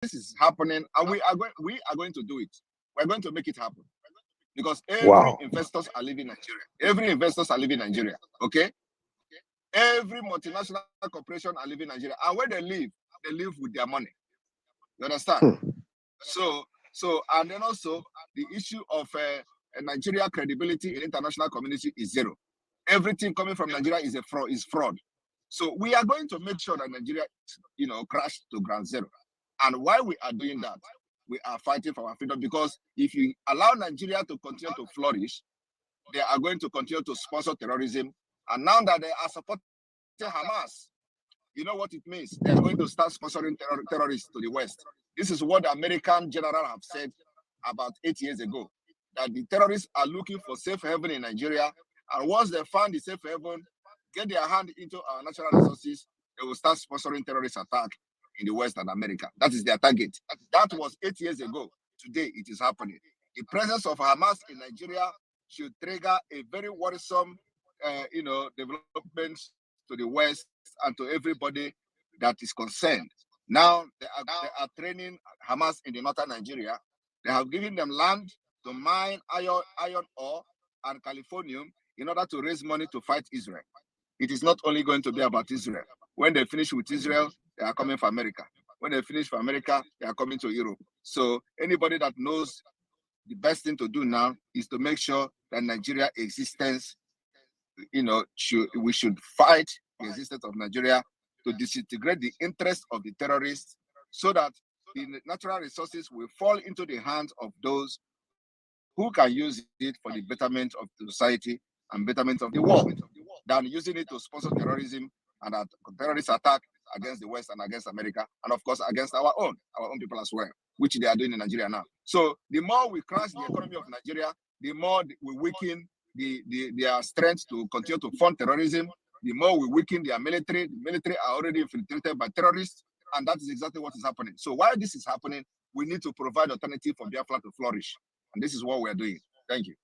this is happening, and we are going to do it. We're going to make it happen because Wow. investors are leaving Nigeria. Every investors are leaving Nigeria. Okay, every multinational corporation are leaving Nigeria, and when they leave with their money. You understand? So and then also the issue of Nigeria credibility in international community is zero. Everything coming from Nigeria is a fraud. So we are going to make sure that Nigeria, crash to ground zero. And why we are doing that, we are fighting for our freedom, because if you allow Nigeria to continue to flourish, they are going to continue to sponsor terrorism. And now that they are supporting Hamas, you know what it means? They are going to start sponsoring terrorists to the West. This is what the American general have said about 8 years ago, that the terrorists are looking for safe haven in Nigeria. And once they find the safe haven, get their hand into our natural resources, they will start sponsoring terrorist attack in the West and America. That is their target. That was 8 years ago. Today, it is happening. The presence of Hamas in Nigeria should trigger a very worrisome, developments to the West and to everybody that is concerned. Now they are training Hamas in the northern Nigeria. They have given them land to mine iron ore and californium in order to raise money to fight Israel. It is not only going to be about Israel. When they finish with Israel, they are coming for America. When they finish for America, they are coming to Europe. So anybody that knows the best thing to do now is to make sure that Nigeria existence, we should fight the existence of Nigeria to disintegrate the interest of the terrorists, so that the natural resources will fall into the hands of those who can use it for the betterment of the society and betterment of the world, than using it to sponsor terrorism and a terrorist attack against the West and against America, and of course against our own people as well, which they are doing in Nigeria now. So the more we crash the economy of Nigeria, the more we weaken their strength to continue to fund terrorism, the more we weaken their military. The military are already infiltrated by terrorists, and that is exactly what is happening. So while this is happening, we need to provide alternative for Biafra to flourish. And this is what we are doing. Thank you.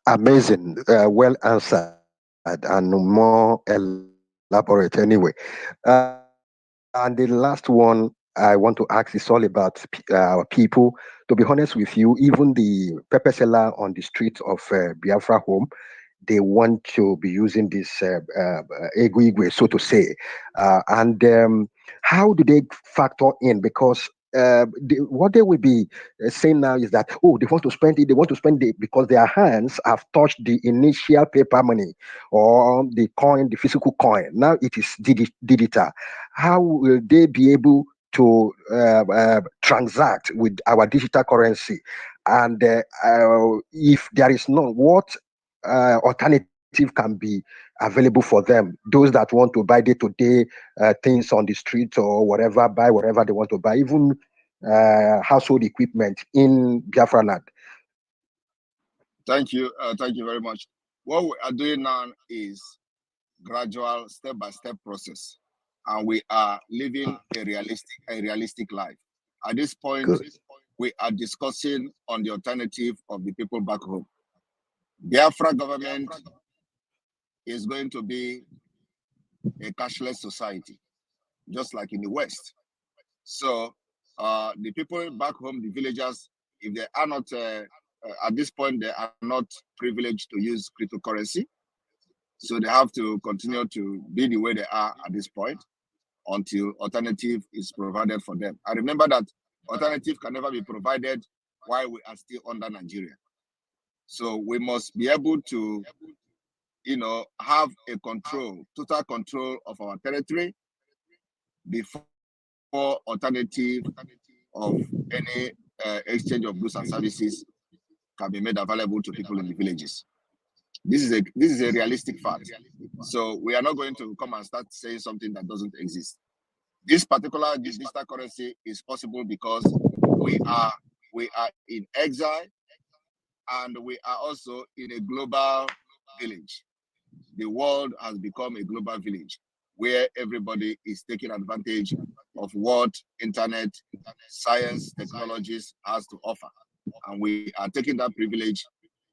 Amazing. Well answered and more elaborate anyway. And the last one I want to ask is all about our people. To be honest with you, even the pepper seller on the streets of Biafra home, they want to be using this Igwe, so to say. And how do they factor in? Because what they will be saying now is that, oh, they want to spend it, they want to spend it because their hands have touched the initial paper money or the coin, the physical coin. Now it is digital. How will they be able to transact with our digital currency? And if there is none, what alternative can be available for them? Those that want to buy day-to-day things on the street or whatever, buy whatever they want to buy, even household equipment in Biafra land. Thank you. Thank you very much. What we are doing now is gradual, step-by-step process, and we are living a realistic life. At this point, Good. we are discussing on the alternative of the people back home. Biafra government is going to be a cashless society, just like in the West. So the people back home, the villagers, if they are not, at this point, they are not privileged to use cryptocurrency. So they have to continue to be the way they are at this point until alternative is provided for them. I remember that alternative can never be provided while we are still under Nigeria. So we must be able to, have a total control of our territory before alternative of any exchange of goods and services can be made available to people in the villages. This is a realistic fact. So we are not going to come and start saying something that doesn't exist. This particular digital currency is possible because we are in exile, and we are also in a global village. The world has become a global village where everybody is taking advantage of what internet, science, technologies has to offer. And we are taking that privilege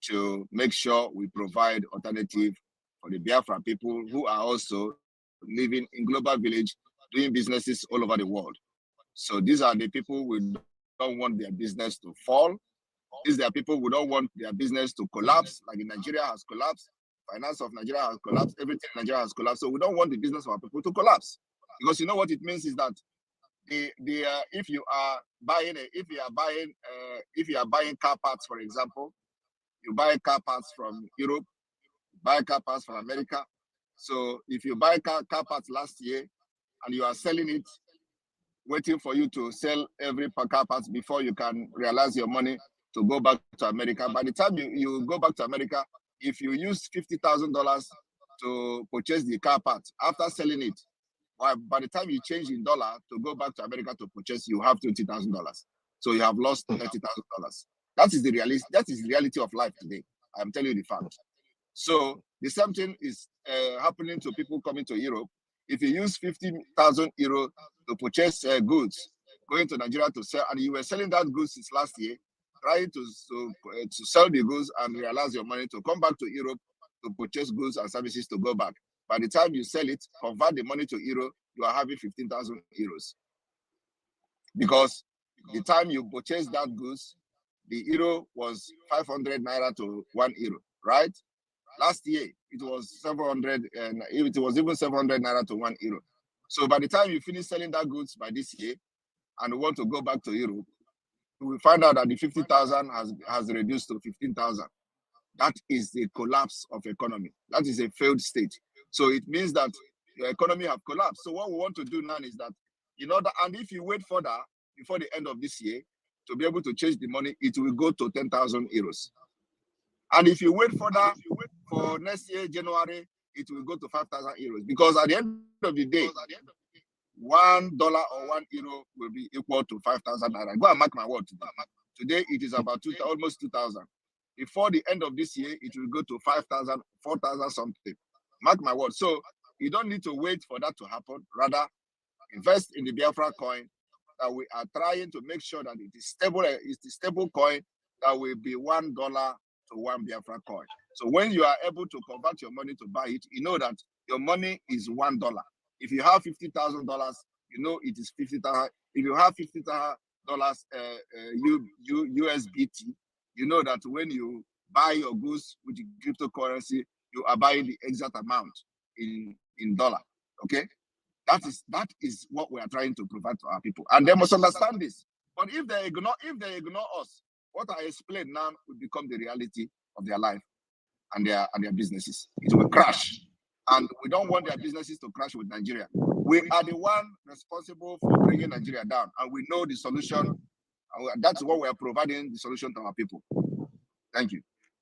to make sure we provide alternative for the Biafra people who are also living in global village, doing businesses all over the world. So these are the people we don't want their business to fall. These are people who don't want their business to collapse, like in Nigeria has collapsed, finance of Nigeria has collapsed, everything in Nigeria has collapsed. So we don't want the business of our people to collapse, because you know what it means is that if you are buying car parts, for example, you buy car parts from Europe, buy car parts from America. So if you buy car parts last year and you are selling it, waiting for you to sell every car parts before you can realize your money to go back to America. By the time you go back to America, if you use $50,000 to purchase the car parts, after selling it, by the time you change in dollar to go back to America to purchase, you have $20,000. So you have lost $30,000. That is the reality of life today. I'm telling you the fact. So the same thing is happening to people coming to Europe. If you use 50,000 euro to purchase goods, going to Nigeria to sell, and you were selling that goods since last year, trying to sell the goods and realize your money to come back to Europe to purchase goods and services to go back. By the time you sell it, convert the money to euro, you are having 15,000 euros. Because the time you purchased that goods, the euro was 500 naira to 1 euro, right? Last year, it was 700, and it was even 700 naira to 1 euro. So by the time you finish selling that goods by this year and want to go back to Europe, you will find out that the 50,000 has reduced to 15,000. That is the collapse of economy. That is a failed state. So it means that your economy have collapsed. So what we want to do now is that, and if you wait further before the end of this year to be able to change the money, it will go to 10,000 euros. And if you wait further for next year, January, it will go to 5,000 euros. Because at the end of the day, $1 or 1 euro will be equal to 5,000 naira. Go and mark my word today. Today it is about almost 2,000. Before the end of this year, it will go to 5,000, 4,000 something. Mark my word. So you don't need to wait for that to happen. Rather, invest in the Biafra coin that we are trying to make sure that it is stable. It's the stable coin that will be $1 to 1 Biafra coin. So when you are able to convert your money to buy it, you know that your money is $1. If you have $50,000, you know it is 50,000. If you have $50,000 USBT, you know that when you buy your goods with the cryptocurrency, you are buying the exact amount in dollar. Okay, that is what we are trying to provide to our people, and they must understand this. But if they ignore us, what I explained now will become the reality of their life and their businesses. It will crash, and we don't want their businesses to crash with Nigeria. We are the one responsible for bringing Nigeria down, and we know the solution. And that's what we are providing the solution to our people. Thank you.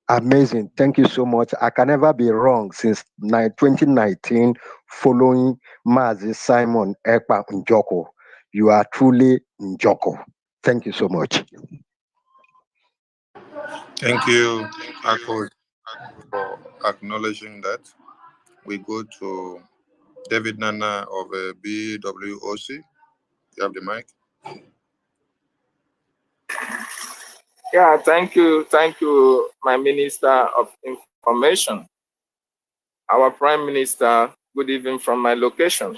Amazing. Thank you so much. I can never be wrong since 2019 following Mazi Simon Ekpa Njoko. You are truly Njoko. Thank you so much. Thank you, Akko, for acknowledging that. We go to David Nana of BWOC. You have the mic. Yeah, thank you, my Minister of Information. Our Prime Minister, good evening from my location.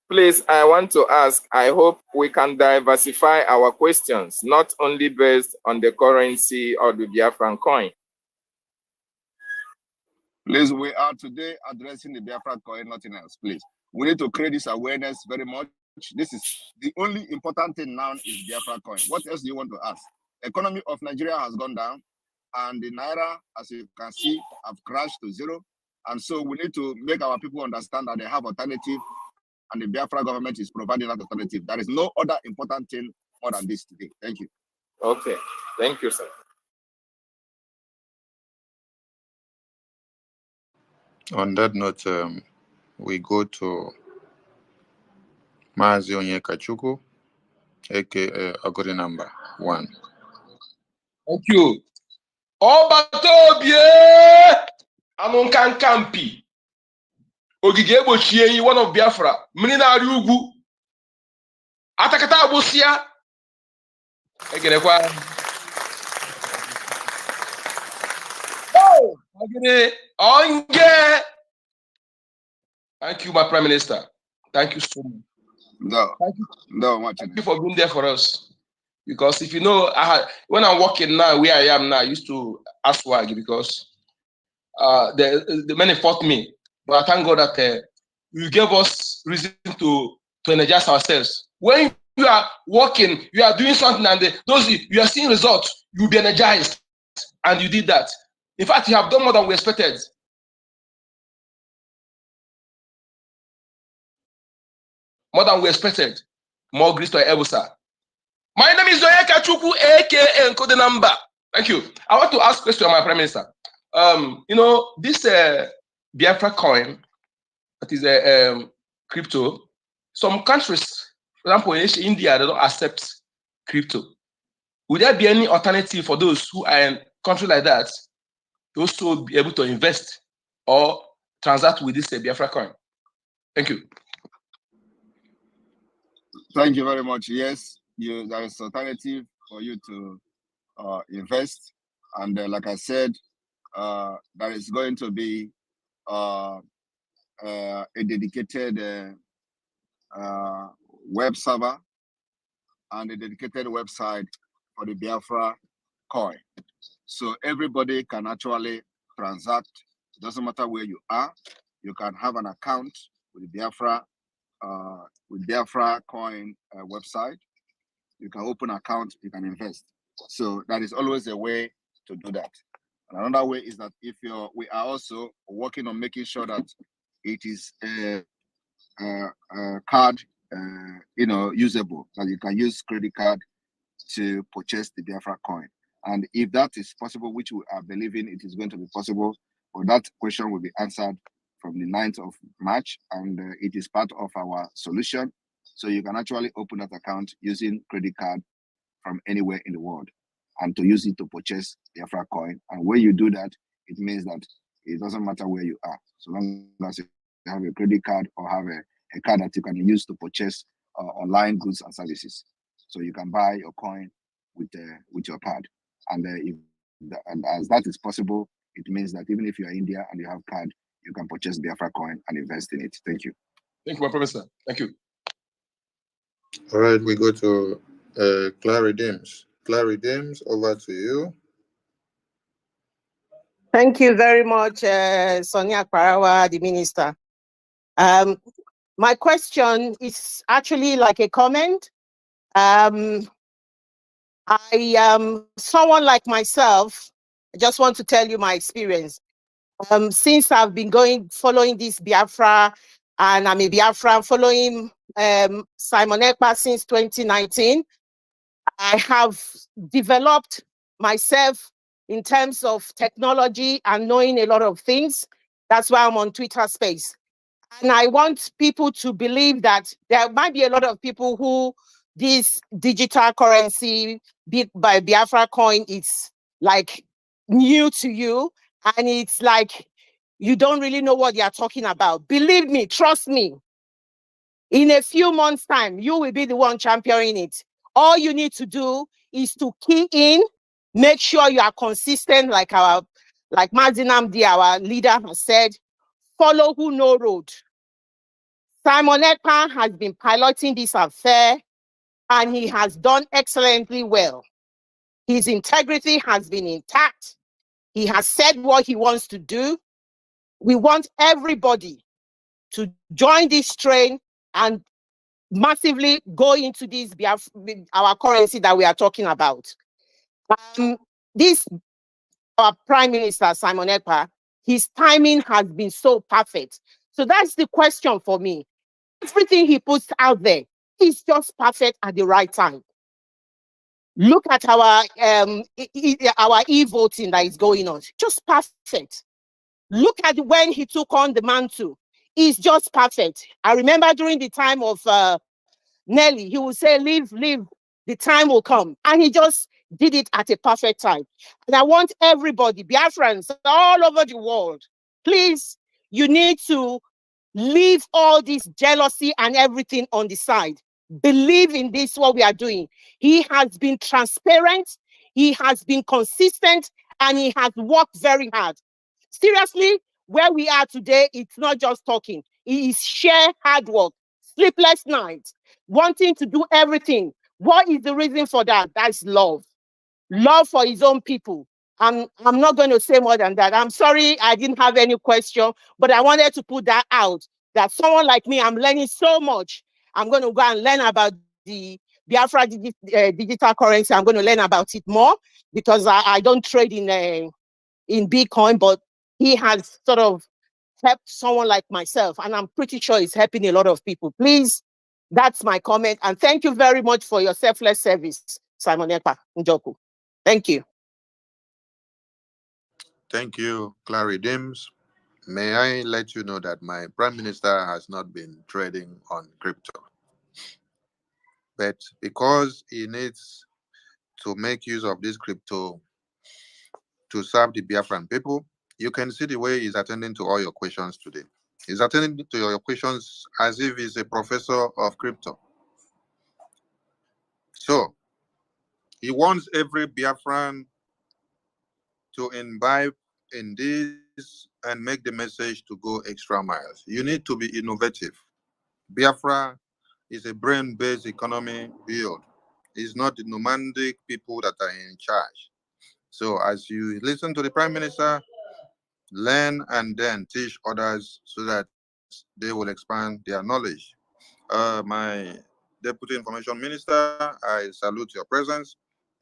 Please, I want to ask, I hope we can diversify our questions, not only based on the currency or the Biafran coin. Please, we are today addressing the Biafra coin, nothing else, please. We need to create this awareness very much. This is the only important thing now is Biafra coin. What else do you want to ask? The economy of Nigeria has gone down, and the Naira, as you can see, have crashed to zero. And so we need to make our people understand that they have alternative, and the Biafra government is providing that alternative. There is no other important thing more than this today. Thank you. Okay, thank you, sir. On that note, we go to Mazi Onyekachuku, aka Agori number 1. Thank you. Obatobie Anunkankampi Ogige Egbochie one of Biafra mmiri na-arị ugwu atakata agbụsịa egerekwa Onge. Thank you, my Prime Minister. Thank you so much. No, thank you for being there for us. Because if you know, when I'm working now, where I am now, I used to ask WAG because the many fought me. But I thank God that you gave us reason to energize ourselves. When you are working, you are doing something, and you are seeing results, you'll be energized. And you did that. In fact, you have done more than we expected. More than we expected. More grace to Ebusa. My name is Oyeka Chukwu, aka Encode Number. Thank you. I want to ask a question, my Prime Minister. You know, this Biafra coin, that is a crypto, some countries, for example, in India, they don't accept crypto. Would there be any alternative for those who are in countries like that to also be able to invest or transact with this Biafra coin? Thank you. Thank you very much. Yes, there is alternative for you to invest, and like I said, there is going to be a dedicated web server and a dedicated website for the Biafra coin. So everybody can actually transact. It doesn't matter where you are. You can have an account with the Biafra coin website. You can open an account, you can invest. So that is always a way to do that. And another way is that we are also working on making sure that it is card, usable, that you can use credit card to purchase the Biafra coin. And if that is possible, which we are believing it is going to be possible, well, that question will be answered from the 9th of March, and it is part of our solution. So you can actually open that account using credit card from anywhere in the world and to use it to purchase Biafra coin. And when you do that, it means that it doesn't matter where you are. So long as you have a credit card or have a card that you can use to purchase online goods and services. So you can buy your coin with your card. And as that is possible, it means that even if you are in India and you have card, you can purchase Biafra coin and invest in it. Thank you. Thank you, my professor. Thank you. All right, we go to Clary Dims. Clary Dims, over to you. Thank you very much, Sonia Parawa, the minister. My question is actually like a comment. I am someone like myself. I just want to tell you my experience. Since I've been following this Biafra, and I'm a Biafra following Simon Ekpa since 2019, I have developed myself in terms of technology and knowing a lot of things. That's why I'm on Twitter Space. And I want people to believe that there might be a lot of people who this digital currency by Biafra coin is like new to you. And it's like, you don't really know what you're talking about. Believe me, trust me. In a few months' time, you will be the one championing it. All you need to do is to key in, make sure you are consistent, like Mazinamdi, our leader, has said, follow who know road. Simon Ekpa has been piloting this affair, and he has done excellently well. His integrity has been intact. He has said what he wants to do. We want everybody to join this train and massively go into this our currency that we are talking about. Our Prime Minister, Simon Ekpa, his timing has been so perfect. So that's the question for me. Everything he puts out there is just perfect at the right time. Look at our e-voting that is going on. Just perfect. Look at when he took on the mantle. It's just perfect. I remember during the time of Nelly, he would say, leave, the time will come. And he just did it at a perfect time. And I want everybody, Biafrans all over the world, please, you need to leave all this jealousy and everything on the side. Believe in this, what we are doing. He has been transparent, he has been consistent, and he has worked very hard. Seriously, where we are today, it's not just talking. It is sheer hard work, sleepless nights. wanting to do everything. What is the reason for that? That's love. Love for his own people. I'm not going to say more than that. I'm sorry I didn't have any question, but I wanted to put that out, that someone like me, I'm learning so much. I'm going to go and learn about the Biafra digital currency. I'm going to learn about it more, because I don't trade in Bitcoin, but he has sort of helped someone like myself, and I'm pretty sure it's helping a lot of people. Please, that's my comment, and thank you very much for your selfless service, Simon Ekpa Njoku. Thank you. Thank you, Clary Dims. May I let you know that my Prime Minister has not been trading on crypto. But because he needs to make use of this crypto to serve the Biafran people, you can see the way he's attending to all your questions today. He's attending to your questions as if he's a professor of crypto. So, he wants every Biafran to imbibe in this and make the message to go extra miles. You need to be innovative. Biafra is a brain-based economy build. It's not the nomadic people that are in charge. So as you listen to the Prime Minister, learn and then teach others so that they will expand their knowledge. My Deputy Information Minister, I salute your presence.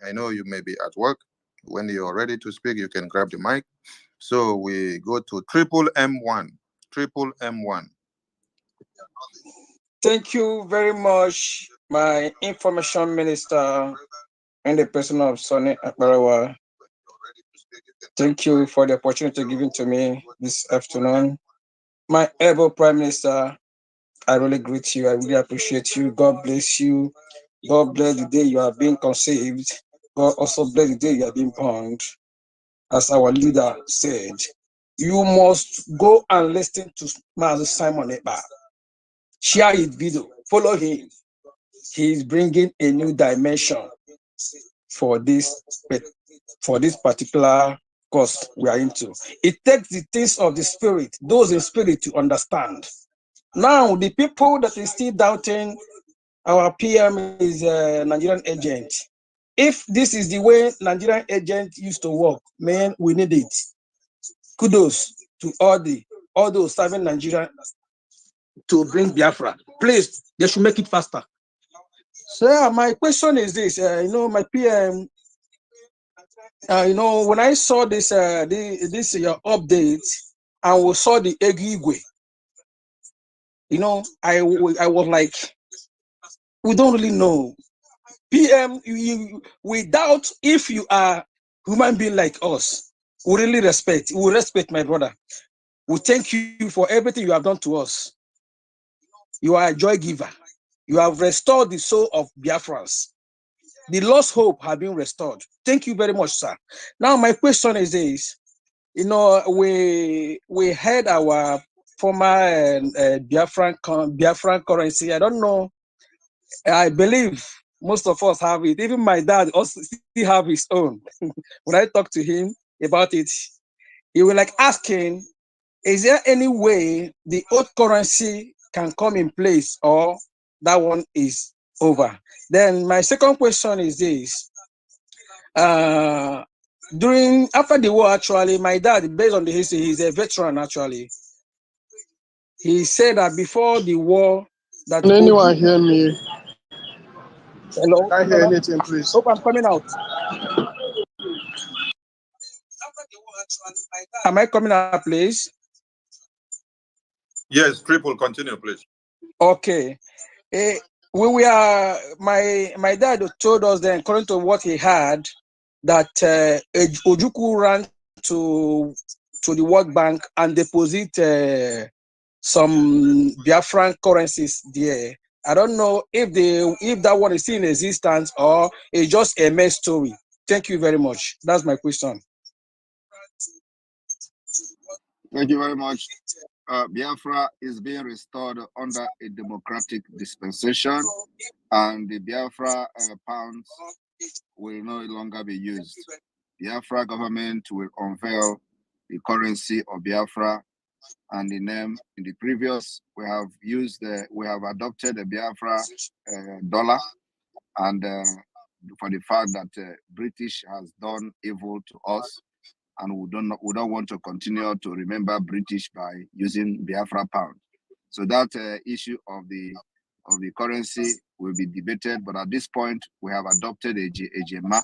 I know you may be at work. When you're ready to speak, you can grab the mic. So we go to triple M1. Triple M1. Thank you very much, my Information Minister and the person of Sonny Akbarawa. Thank you for the opportunity given to me this afternoon. My able Prime Minister, I really greet you. I really appreciate you. God bless you. God bless the day you are being conceived. God also bless the day you are being born. As our leader said, you must go and listen to Master Simon Ekpa. Share his video. Follow him. He is bringing a new dimension for this particular course we are into. It takes the things of the spirit, those in spirit, to understand. Now, the people that is still doubting our PM is a Nigerian agent. If this is the way Nigerian agent used to work, man, we need it. Kudos to all those serving Nigeria to bring Biafra. Please, they should make it faster. So my question is this: my PM. When I saw this your update, and we saw the Egigwe, I was like, we don't really know. PM, we doubt if you are human being like us. We really respect. We respect my brother. We thank you for everything you have done to us. You are a joy giver. You have restored the soul of Biafrans. The lost hope has been restored. Thank you very much, sir. Now, my question is this. We had our former Biafran currency. I don't know. I believe most of us have it. Even my dad also still have his own. When I talk to him about it, he will like asking, is there any way the old currency can come in place, or that one is over? Then my second question is this. After the war, actually, my dad, based on the history, he's a veteran actually. He said that before the war, that can anyone hear me? Hello, Can I hear anything, please? hope I'm coming out. Am I coming out, please? Yes, triple, continue, please. Okay. My dad told us then, according to what he had, that Ojukwu ran to the World Bank and deposit some Biafran currencies there. I don't know if that one is still in existence or it's just a mere story. Thank you very much. That's my question. Thank you very much. Biafra is being restored under a democratic dispensation, and the Biafra pounds will no longer be used. Biafra government will unveil the currency of Biafra and in the previous, we have adopted the Biafra dollar, and for the fact that British has done evil to us, and we don't want to continue to remember British by using Biafra pound. So that issue of the currency will be debated, but at this point we have adopted a Ejema.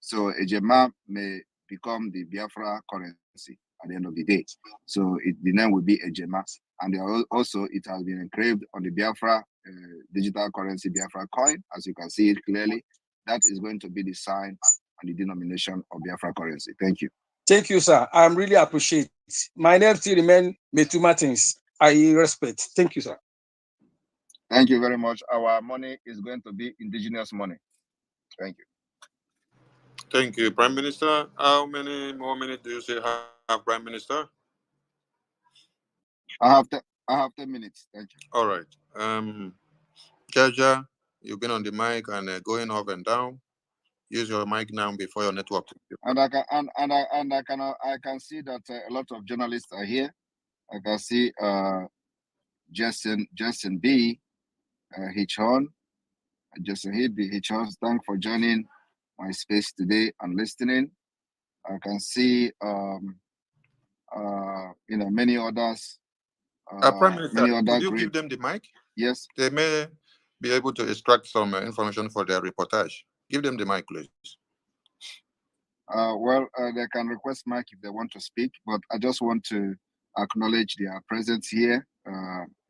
So Ejema may become the Biafra currency at the end of the day. So the name will be Ejema, and also it has been engraved on the Biafra digital currency, Biafra coin, as you can see it clearly. That is going to be the sign and the denomination of Biafra currency. Thank you. Thank you, sir. I really appreciate it. My name still remains Metu Martins. I respect. Thank you, sir. Thank you very much. Our money is going to be indigenous money. Thank you. Thank you, Prime Minister. How many more minutes do you say have, Prime Minister? I have 10 minutes. Thank you. All right. Jaja, you've been on the mic and going up and down. Use your mic now before your network. And I can see that a lot of journalists are here. I can see Justin B. Hichon. Justin Hichon, thanks for joining my space today and listening. I can see many others. Prime Minister, could you give them the mic? Yes. They may be able to extract some information for their reportage. Give them the mic, please. They can request mic if they want to speak, but I just want to acknowledge their presence here.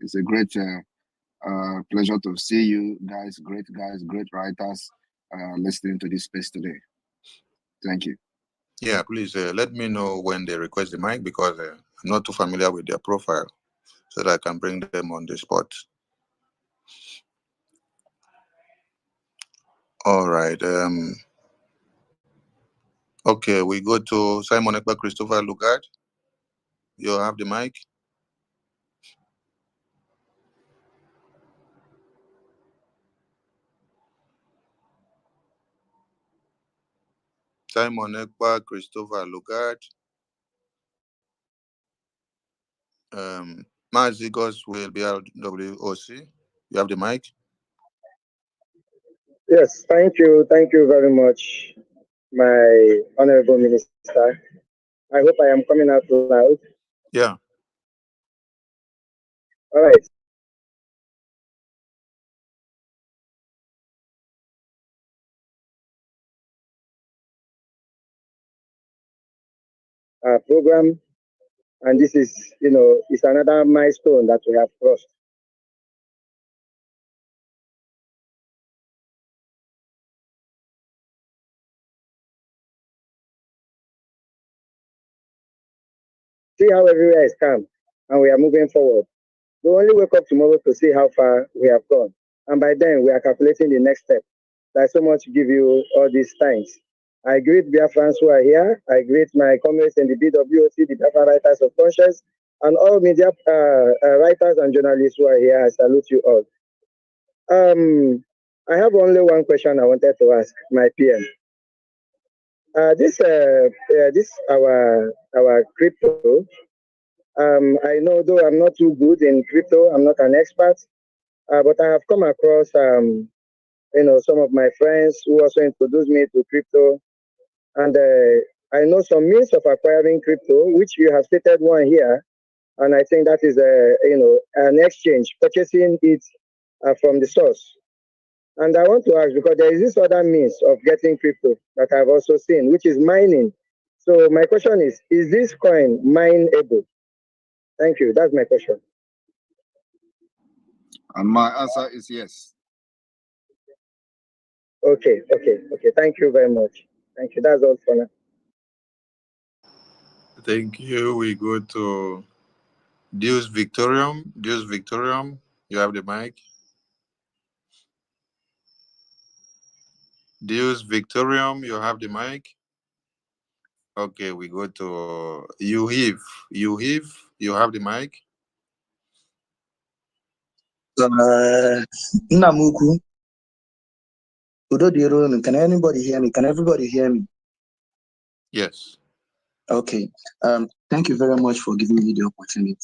It's a great pleasure to see you guys, great writers, listening to this space today. Thank you. Yeah, please let me know when they request the mic, because I'm not too familiar with their profile, so that I can bring them on the spot. All right. Okay, we go to Simon Ekpa, Christopher Lugard. You have the mic. Simon Ekpa, Christopher Lugard. Mazigos will be BRWOC. You have the mic. Yes, thank you very much, my honorable minister. I hope I am coming out loud. Yeah. All right. Program, and this is, it's another milestone that we have crossed. See how everywhere is calm, and we are moving forward. We only wake up tomorrow to see how far we have gone, and by then we are calculating the next step. There's so much to give you all these thanks. I greet Biafrans who are here. I greet my comrades in the BWOC, the Biafra Writers of Conscience, and all media writers and journalists who are here. I salute you all. I have only one question I wanted to ask my PM. This our crypto. I know, though I'm not too good in crypto, I'm not an expert, but I have come across some of my friends who also introduced me to crypto, and I know some means of acquiring crypto, which you have stated one here, and I think that is an exchange, purchasing it from the source. And I want to ask, because there is this other means of getting crypto that I've also seen, which is mining. So my question is this coin mineable? Thank you. That's my question. And my answer is yes. Okay. Thank you very much. Thank you. That's all for now. Thank you. We go to Deus Victorium. Deus Victorium, you have the mic. Deus Victorium, you have the mic. Okay, we go to Yuhiv. Yuhiv, you have the mic. Namuku. Can anybody hear me? Can everybody hear me? Yes. Okay. Thank you very much for giving me the opportunity.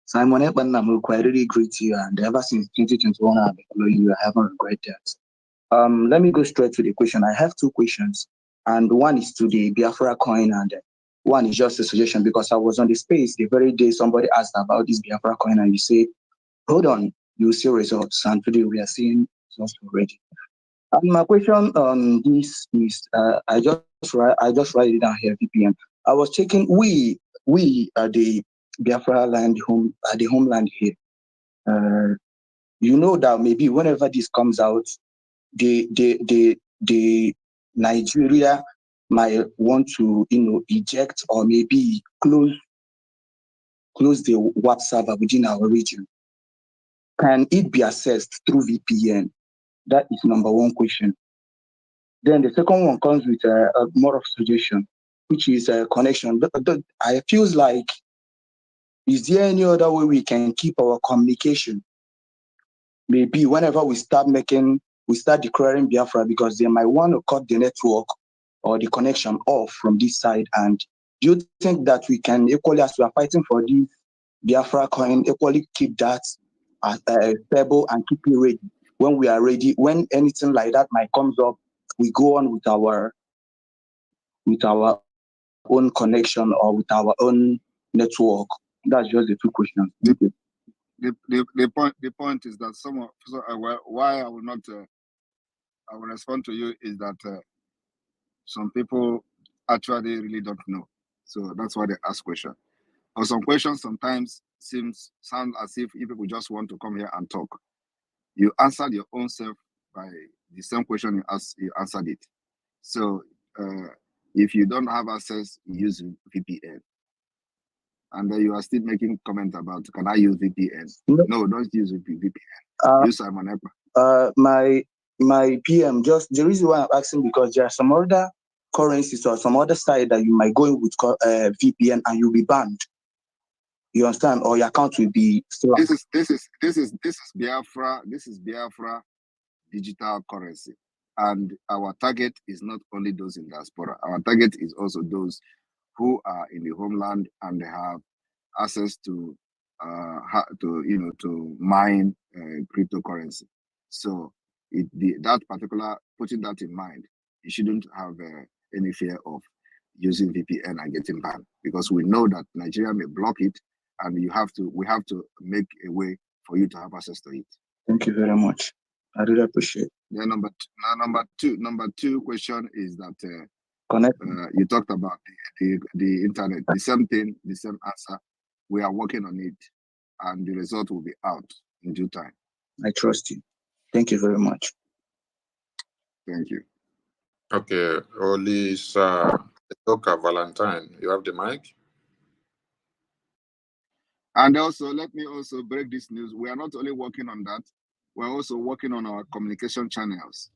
Simon Ekpa, I really greet you, and ever since 2021, I've been following you. I haven't regretted that. Let me go straight to the question. I have two questions, and one is to the Biafra coin, and one is just a suggestion because I was on the space the very day somebody asked about this Biafra coin, and you say, hold on, you see results, and today we are seeing results already. And my question on this is, I just write it down here, VPN. I was checking. We are the Biafra land home, the homeland here. Uh, you know that maybe whenever this comes out, the Nigeria might want to eject or maybe close the WAP server within our region. Can it be accessed through VPN? That is number one question. Then the second one comes with a more of suggestion, which is a connection. I feels like, is there any other way we can keep our communication? Maybe whenever we start declaring Biafra, because they might want to cut the network or the connection off from this side. And do you think that we can equally, as we are fighting for this Biafra coin, equally keep that stable and keep it ready? When we are ready, when anything like that might comes up, we go on with our own connection or with our own network. That's just the two questions. The point is that why I will not I will respond to you is that some people actually really don't know, so that's why they ask questions. Or some questions sometimes sound as if people just want to come here and talk. You answered your own self by the same question you answered it. So if you don't have access, use VPN. And then you are still making comment about, can I use VPN? No, don't use VPN. Use Simon Ekpa. My PM, just the reason why I'm asking, because there are some other currencies or some other site that you might go in with VPN and you'll be banned. You understand? Or your account will be still. This is Biafra. This is Biafra digital currency, and our target is not only those in diaspora. Our target is also those who are in the homeland and they have access to mine cryptocurrency. So that particular, putting that in mind, you shouldn't have any fear of using VPN and getting banned, because we know that Nigeria may block it, and we have to make a way for you to have access to it. Thank you very much. I really appreciate it. Then number two question is that you talked about the internet. The same thing, the same answer. We are working on it, and the result will be out in due time. I trust you. Thank you very much. Thank you. Okay, Olisa Valentine, you have the mic. And also, let me also break this news. We are not only working on that, we're also working on our communication channels.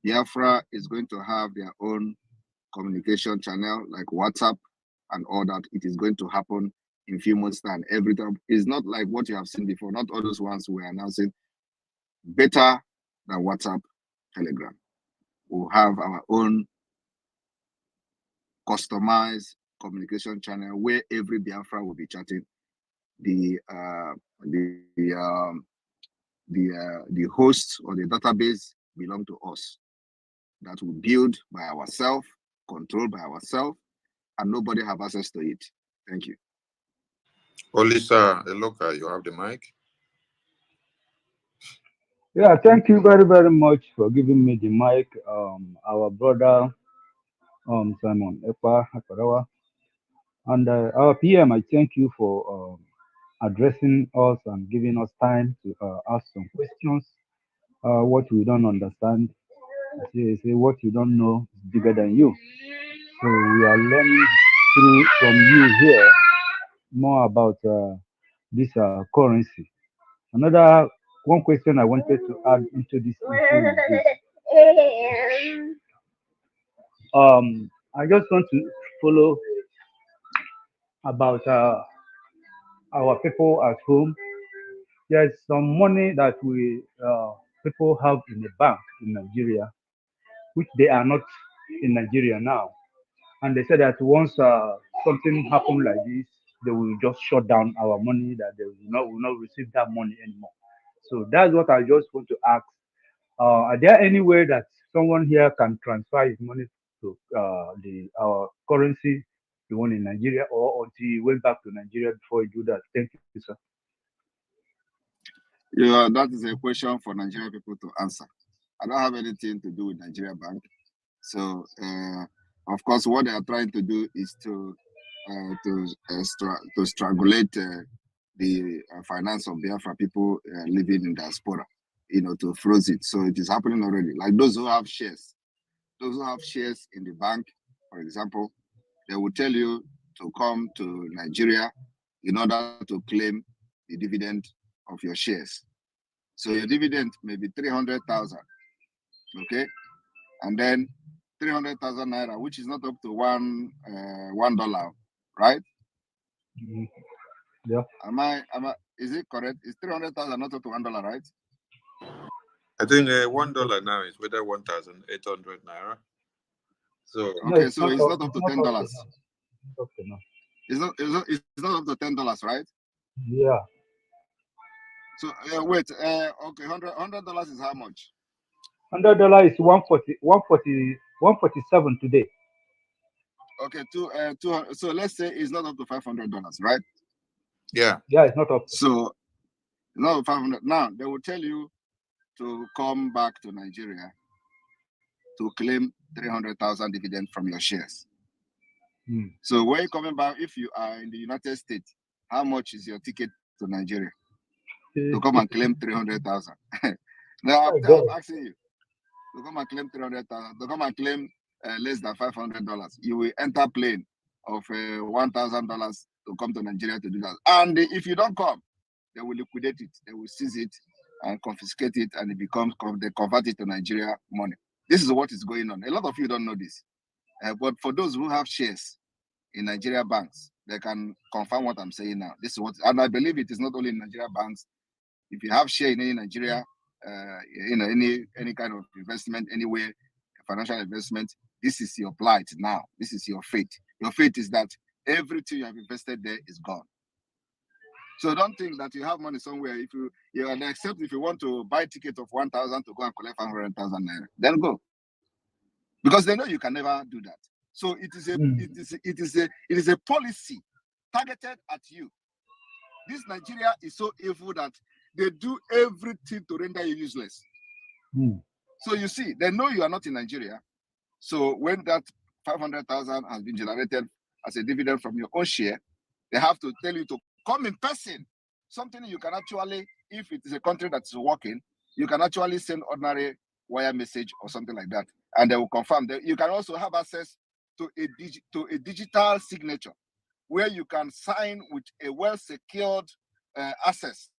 Biafra is going to have their own communication channel like WhatsApp and all that. It is going to happen in a few months' time. Every time it's not like what you have seen before, not all those ones we're announcing. Better than WhatsApp, Telegram. We'll have our own customized communication channel where every Biafra will be chatting. The host or the database belong to us. That will build by ourselves, controlled by ourselves, and nobody have access to it. Thank you. Olisa Eloka, you have the mic. Yeah, thank you very, very much for giving me the mic. Our brother Simon Ekpa Akarawa. And our PM, I thank you for addressing us and giving us time to ask some questions. What we don't understand, say what you don't know is bigger than you. So we are learning from you here more about this currency. Another one question I wanted to add into this issue is I just want to follow about our people at home. There's some money that we people have in the bank in Nigeria, which they are not in Nigeria now. and they said that once something happened like this, they will just shut down our money, that they will not receive that money anymore. So that's what I just want to ask. Are there any way that someone here can transfer his money to the our currency, the one in Nigeria, or until he went back to Nigeria before he do that? Thank you, sir. Yeah, that is a question for Nigerian people to answer. I don't have anything to do with Nigeria Bank. So, of course, what they are trying to do is to strangulate the finance of Biafra people living in diaspora, to freeze it. So it is happening already. Like those who have shares in the bank, for example, they will tell you to come to Nigeria in order to claim the dividend of your shares. So your dividend may be 300,000, okay? And then 300,000 naira, which is not up to $1, right? Mm-hmm. Yeah. Is it correct? Is 300,000 not up to $1, right? I think $1 now is whether 1,800 naira. So No, okay, it's so it's not up to $10. Okay, no. It's not up to $10, right? Yeah. So wait, okay, $100 is how much? $100 is 147 today. Okay, 200. So let's say it's not up to $500, right? yeah, Yeah, it's not up. So not 500. Now they will tell you to come back to Nigeria to claim 300,000 dividend from your shares. So where you coming back? If you are in the United States, how much is your ticket to Nigeria to come and claim 300,000? Now I'm asking you to come and claim 300,000, to come and claim less than $500. You will enter plane of $1,000 to come to Nigeria to do that. And if you don't come, they will liquidate it. They will seize it and confiscate it, and they convert it to Nigeria money. This is what is going on. A lot of you don't know this, but for those who have shares in Nigeria banks, they can confirm what I'm saying now. This is what, and I believe it is not only in Nigeria banks. If you have share in any Nigeria, any kind of investment anywhere, financial investment, this is your plight now. This is your fate. Your fate is that everything you have invested there is gone. So don't think that you have money somewhere. If you except if you want to buy ticket of 1,000 to go and collect 500,000 naira, then go, because they know you can never do that. So it is a policy targeted at you. This Nigeria is so evil that they do everything to render you useless. So you see, they know you are not in Nigeria. So when that 500,000 has been generated as a dividend from your own share, they have to tell you to come in person. Something you can actually, if it is a country that is working, you can actually send ordinary wire message or something like that, and they will confirm that. You can also have access to a digital signature where you can sign with a well-secured access.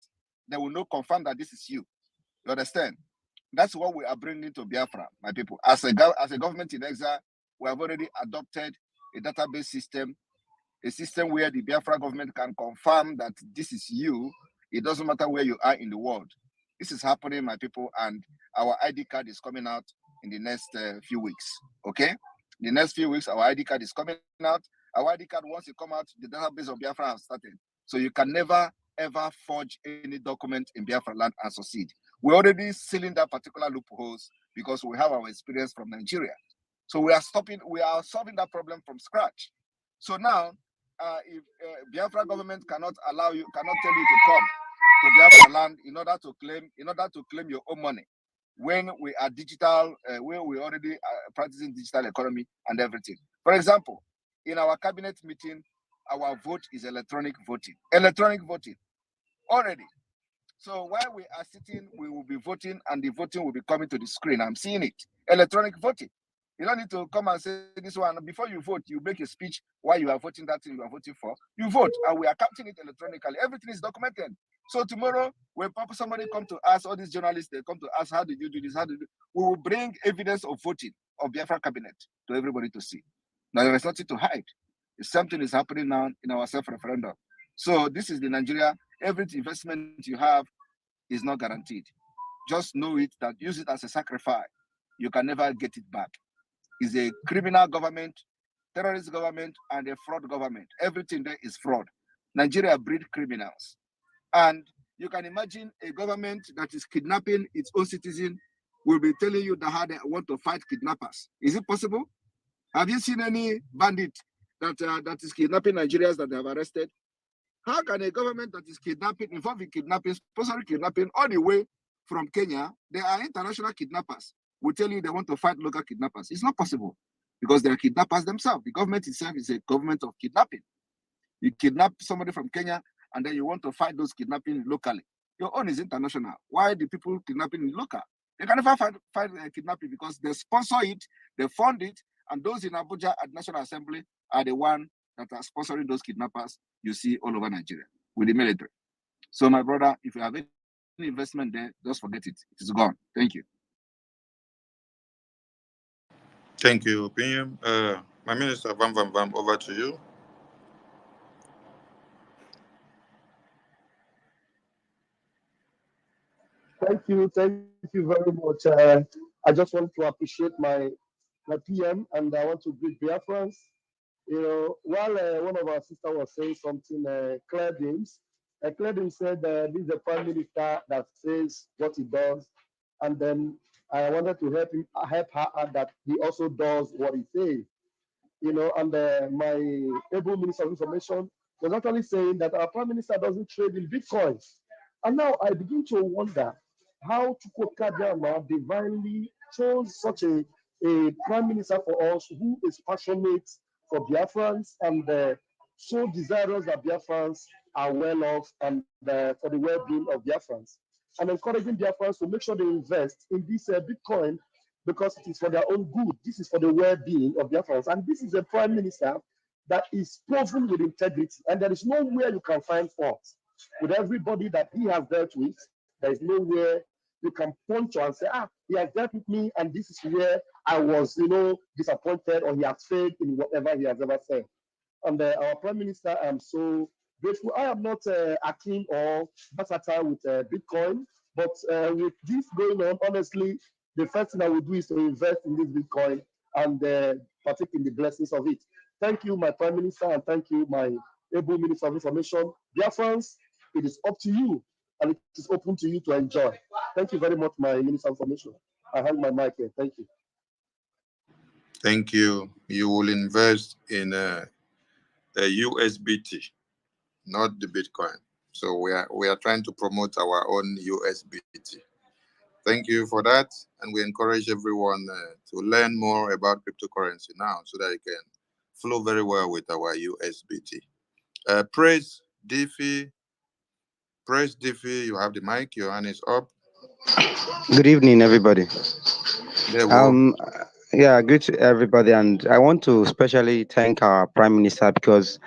They will not confirm that this is you. You understand? That's what we are bringing to Biafra, my people. As a government in exile, we have already adopted a database system, a system where the Biafra government can confirm that this is you. It doesn't matter where you are in the world. This is happening, my people, and our ID card is coming out in the next few weeks, okay? The next few weeks, our ID card is coming out. Our ID card, once it come out, the database of Biafra has started. So you can never, ever forge any document in Biafra land and succeed. We're already sealing that particular loopholes because we have our experience from Nigeria. So we are solving that problem from scratch. So now, if Biafra government cannot tell you to come to Biafra land in order to claim your own money, when we are digital, when we already practicing digital economy and everything. For example, in our cabinet meeting, our vote is electronic voting. Electronic voting already. So while we are sitting, we will be voting, and the voting will be coming to the screen. I'm seeing it. Electronic voting. You don't need to come and say this one. Before you vote, you make a speech why you are voting that thing you are voting for. You vote, and we are counting it electronically. Everything is documented. So tomorrow, when somebody come to us, all these journalists, they come to us, how did you do this? We will bring evidence of voting of Biafra cabinet to everybody to see. Now, there is nothing to hide. Something is happening now in our self-referendum. So this is the Nigeria. Every investment you have is not guaranteed. Just know it, that use it as a sacrifice. You can never get it back. It's a criminal government terrorist government and a fraud government. Everything there is fraud. Nigeria breed criminals. And you can imagine a government that is kidnapping its own citizen will be telling you that how they want to fight kidnappers. Is it possible? Have you seen any bandit that is kidnapping Nigerians that they have arrested? How can a government that is kidnapping, involved in kidnapping, sponsoring kidnapping all the way from Kenya, they are international kidnappers, will tell you they want to fight local kidnappers? It's not possible because they are kidnappers themselves. The government itself is a government of kidnapping. You kidnap somebody from Kenya and then you want to fight those kidnapping locally. Your own is international. Why the people kidnapping local? They can never fight kidnapping because they sponsor it, they fund it, and those in Abuja at National Assembly are the one that are sponsoring those kidnappers you see all over Nigeria with the military. So my brother, if you have any investment there, just forget it. It is gone. Thank you. Thank you, PM. My Minister, Vam, over to you. Thank you very much. I just want to appreciate my PM, and I want to greet Biafrans. You know, while one of our sisters was saying something, Claire James said this is the prime minister that says what he does, and then I wanted to help her add that he also does what he says. You know, and my able minister of information was actually saying that our prime minister doesn't trade in bitcoins. And now I begin to wonder how Chukwukadama divinely chose such a prime minister for us who is passionate for Biafrans and so desirous that Biafrans are well off and for the well-being of Biafrans. And encouraging Biafrans to make sure they invest in this Bitcoin because it is for their own good. This is for the well-being of Biafrans. And this is a prime minister that is proven with integrity. And there is nowhere you can find fault. With everybody that he has dealt with, there is nowhere you can point to and say, he has dealt with me, and this is where I was, disappointed, or he has failed in whatever he has ever said. And our prime minister, I'm so grateful. I am not akin or versatile with Bitcoin, but with this going on, honestly, the first thing I will do is to invest in this Bitcoin and partake in the blessings of it. Thank you, my prime minister, and thank you, my able minister of information. Dear friends, it is up to you, and it is open to you to enjoy. Thank you very much, my minister of information. I hang my mic here. Thank you. Thank you. You will invest in a USBT, not the Bitcoin. So we are trying to promote our own USBT. Thank you for that, and we encourage everyone to learn more about cryptocurrency now, so that it can flow very well with our USBT. Praise Diffie, you have the mic. Your hand is up. Good evening, everybody. Yeah, well. Yeah, good to everybody, and I want to especially thank our Prime Minister because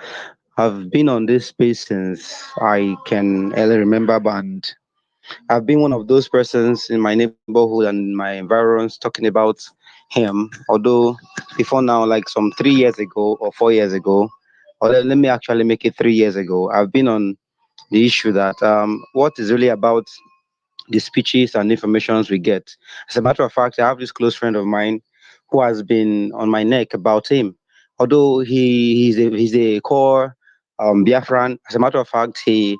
I've been on this space since I can early remember, and I've been one of those persons in my neighborhood and my environs talking about him. Although before now, like some 3 years ago or 4 years ago, or let me actually make it 3 years ago, I've been on the issue that what is really about the speeches and informations we get. As a matter of fact, I have this close friend of mine who has been on my neck about him. Although he's a core Biafran, as a matter of fact, he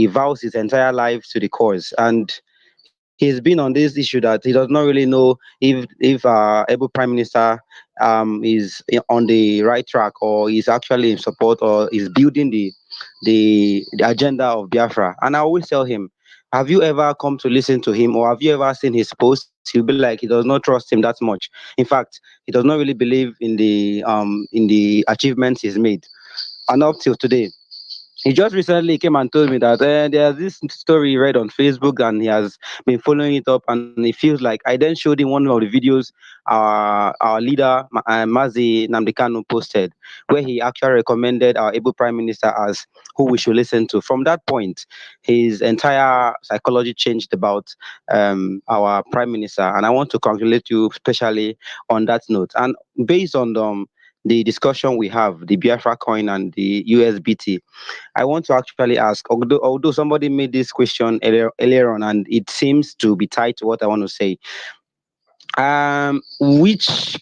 vows his entire life to the cause, and he's been on this issue that he does not really know if able prime minister is on the right track, or is actually in support, or is building the agenda of Biafra. And I always tell him, have you ever come to listen to him, or have you ever seen his posts? He'll be like, he does not trust him that much. In fact, he does not really believe in the achievements he's made. And up till today, he just recently came and told me that there's this story he read on Facebook, and he has been following it up, and he feels like I then showed him one of the videos our leader Mazi Namdekanu posted, where he actually recommended our able prime minister as who we should listen to. From that point, his entire psychology changed about our prime minister, and I want to congratulate you especially on that note. And based on the discussion we have, the Biafra coin and the USBT, I want to actually ask, although somebody made this question earlier on, and it seems to be tied to what I want to say. Which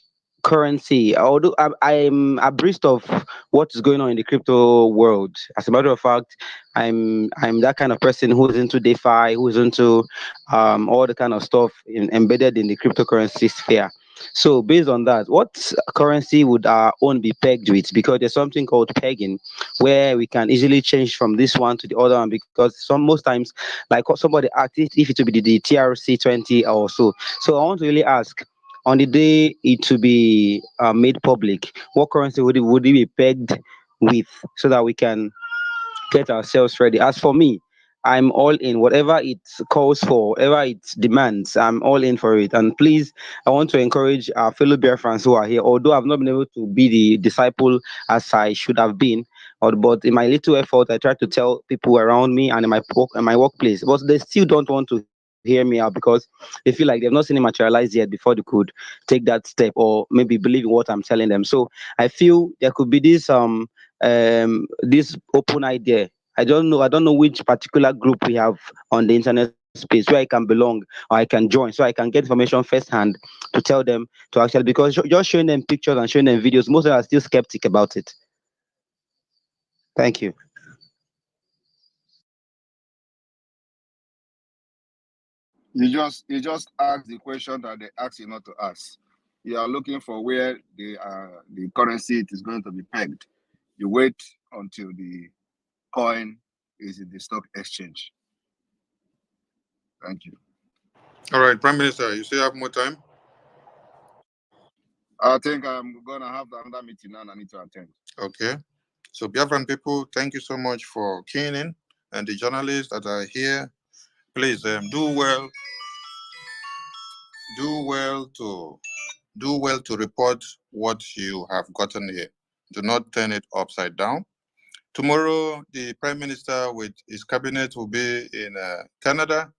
currency. Although I'm abreast of what is going on in the crypto world. As a matter of fact, I'm that kind of person who is into DeFi, who is into all the kind of stuff embedded in the cryptocurrency sphere. So based on that, what currency would our own be pegged with? Because there's something called pegging, where we can easily change from this one to the other one. Because most times, like what somebody asked, if it would be the TRC20 or so. So I want to really ask, on the day it to be made public, what currency would it be pegged with, so that we can get ourselves ready? As for me, I'm all in. Whatever it calls for, whatever it demands, I'm all in for it. And please, I want to encourage our fellow Biafrans who are here, although I've not been able to be the disciple as I should have been, but in my little effort, I try to tell people around me and in my workplace, but they still don't want to hear me out because they feel like they've not seen it materialize yet before they could take that step or maybe believe in what I'm telling them. So I feel there could be this open idea. I don't know which particular group we have on the internet space where I can belong or I can join, so I can get information firsthand to tell them to actually, because just showing them pictures and showing them videos, most of them are still skeptic about it. Thank you. You just ask the question that they ask you not to ask. You are looking for where the currency is going to be pegged. You wait until the coin is in the stock exchange. Thank you. All right, Prime Minister, you still have more time? I think I'm gonna have another meeting now and I need to attend. Okay. So Biafran people, thank you so much for keying in, and the journalists that are here, please do well to report what you have gotten here. Do not turn it upside down. Tomorrow, the Prime Minister with his cabinet will be in Canada,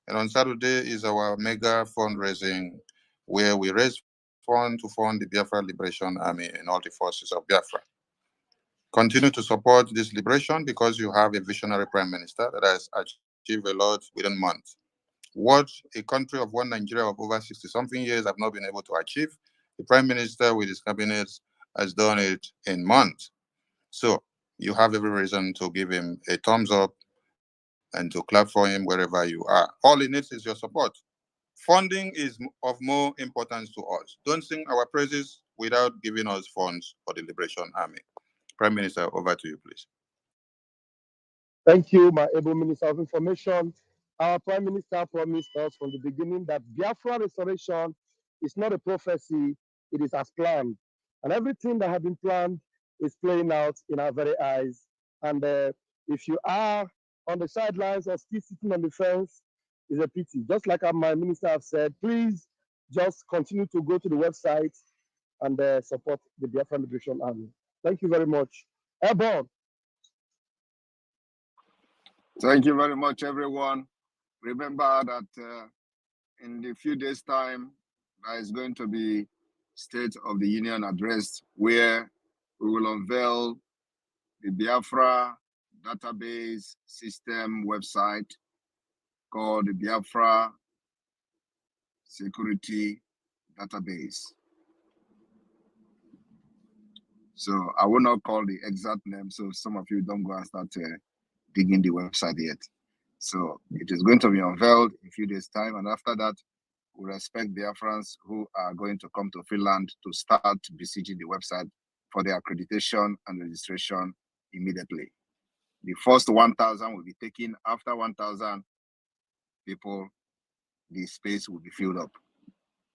and on Saturday is our mega fundraising, where we raise funds to fund the Biafra Liberation Army and all the forces of Biafra. Continue to support this liberation because you have a visionary Prime Minister that has achieved a lot within months. What a country of one Nigeria of over 60-something years have not been able to achieve, the Prime Minister with his cabinet has done it in months. So you have every reason to give him a thumbs up and to clap for him wherever you are. All he needs is your support. Funding is of more importance to us. Don't sing our praises without giving us funds for the Liberation Army. Prime Minister, over to you, please. Thank you, my able Minister of Information. Our Prime Minister promised us from the beginning that Biafra restoration is not a prophecy, it is as planned. And everything that has been planned is playing out in our very eyes. And if you are on the sidelines or still sitting on the fence, it's a pity. Just like my minister have said, please just continue to go to the website and support the Biafra Liberation Army. Thank you very much. Airborne. Thank you very much, everyone. Remember that in a few days' time, there is going to be State of the Union address where we will unveil the Biafra database system website called the Biafra Security Database. So I will not call the exact name, so some of you don't go and start digging the website yet. So it is going to be unveiled in a few days' time, and after that, we respect Biafrans who are going to come to Finland to start besieging the website for their accreditation and registration immediately. The first 1,000 will be taken. After 1,000 people, the space will be filled up.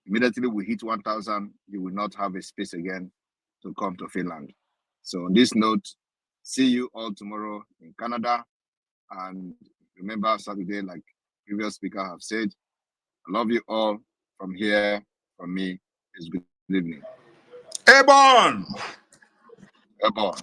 Immediately we hit 1,000, you will not have a space again to come to Finland. So on this note, see you all tomorrow in Canada. And remember Saturday, like previous speaker have said, I love you all. From here, from me, is good evening. Airborne! Airborne.